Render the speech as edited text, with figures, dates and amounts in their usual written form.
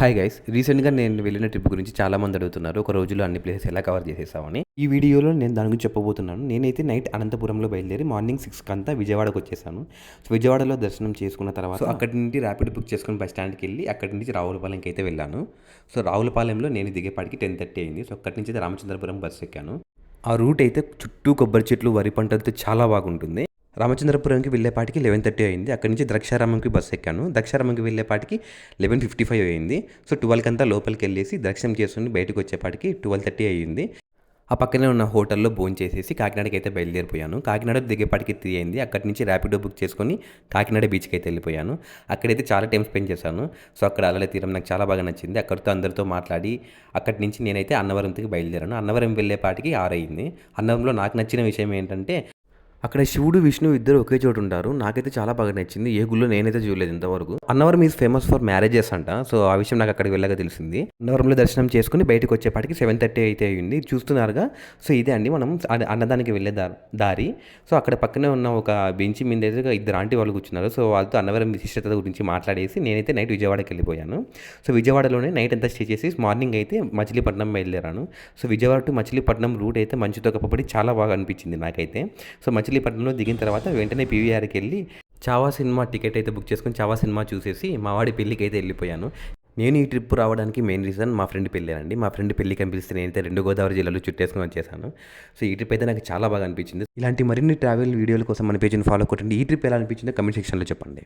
Hi guys! రీసెంట్‌గా నేను వెళ్ళిన ట్రిప్ గురించి చాలామంది అడుగుతున్నారు. ఒక రోజులో అన్ని ప్లేసెస్ ఎలా కవర్ చేసేసావని. ఈ వీడియోలో నేను దాని గురించి చెప్పబోతున్నాను. నేనైతే నైట్ అనంతపురంలో బయలుదేరి మార్నింగ్ 6కి విజయవాడకొచ్చేసాను. విజయవాడలో దర్శనం చేసుకున్న తర్వాత అక్కడి నుండి ర్యాపిడ్ బుక్ చేసుకొని బస్ స్టాండ్‌కెళ్ళి అక్కడి నుంచి రావులపాలెంకైతే వెళ్ళాను. రావులపాలెంలో నేను దిగేపాటికి 10:30 అయింది. అక్కడి నుంచి అయితే రామచంద్రపురం బస్ ఎక్కాను. ఆ రూట్ అయితే చుట్టూ కొబ్బరి చెట్లు, వరి పంటలతో చాలా బాగుంటుంది. రామచంద్రపురంకి వెళ్ళేపాటికి 11:30 అయింది. అక్కడి నుంచి ద్రాక్షారామంకి బస్ ఎక్కాను. ద్రాక్షారామంకి వెళ్ళేపాటికి 11:55 అయింది. 12కంతా లోపలికెళ్ళేసి దర్శనం చేసుకొని బయటకొచ్చేపాటికి 12:30 అయ్యింది. ఆ పక్కనే ఉన్న హోటల్‌లో భోంచేసేసి కాకినాడకైతే బయలుదేరిపోయాను. కాకినాడ దిగేపాటికి 3 అయింది. అక్కడి నుంచి ర్యాపిడో బుక్ చేసుకొని కాకినాడ బీచ్‌కైతే వెళ్ళిపోయాను. అక్కడైతే చాలా టైమ్ స్పెండ్ చేశాను. అక్కడ అలల తీరం నాకు చాలా బాగా నచ్చింది. అక్కడితో అందరితో మాట్లాడి అక్కడి నుంచి నేనైతే అన్నవరంకి బయలుదేరాను. అన్నవరం వెళ్ళేపాటికి 6 అయింది. అన్నవరంలో నాకు నచ్చిన విషయం ఏంటంటే అక్కడ శివుడు, విష్ణువు ఇద్దరు ఒకే చోట ఉంటారు. నాకైతే చాలా బాగా నచ్చింది. ఏ గుళ్ళో నేనైతే చూడలేదు ఇంతవరకు. Annavaram is famous for marriages అంట. ఆ విషయం నాకు అక్కడికి వెళ్ళగా తెలిసింది. అన్నవరంలో దర్శనం చేసుకొని బయటకు వచ్చేపాటికి 7:30 అయితే అయింది. చూస్తున్నారుగా. ఇదే అండి మనం అన్నదానికి వెళ్ళే దారి. అక్కడ పక్కనే ఉన్న ఒక బెంచి మీద అయితే ఇద్దరు ఆంటీ వాళ్ళు కూర్చున్నారు. వాళ్ళతో అన్నవరం విశిష్టత గురించి మాట్లాడేసి నేనైతే నైట్ విజయవాడకి వెళ్ళిపోయాను. విజయవాడలోనే నైట్ అంతా స్టే చేసి మార్నింగ్ అయితే మచిలీపట్నం బయలుదేరాను. విజయవాడ టు మచిలీపట్నం రూట్ అయితే మంచుతో కప్పబడి చాలా బాగా అనిపించింది నాకైతే. మచిలీపట్నంలో దిగిన తర్వాత వెంటనే పీవీఆర్‌కి వెళ్ళి చావా సినిమా టికెట్ అయితే బుక్ చేసుకొని చావా సినిమా చూసేసి మా వాడి పెళ్ళికి అయితే వెళ్ళిపోయాను. నేను ఈ ట్రిప్ రావడానికి మెయిన్ రీజన్ మా ఫ్రెండ్ పెళ్ళేనండి. మా ఫ్రెండ్ పెళ్ళికి కనిపిస్తే నేనైతే 2 గోదావరి జిల్లాలో చుట్టేసుకొని వచ్చేసాను. ఈ ట్రిప్ అయితే నాకు చాలా బాగా అనిపించింది. ఇలాంటి మరిన్ని ట్రావెల్ వీడియోల కోసం మన పేజ్‌ని ఫాలో కొట్టండి. ఈ ట్రిప్ ఎలా అనిపించిందో కామెంట్ సెక్షన్‌లో చెప్పండి.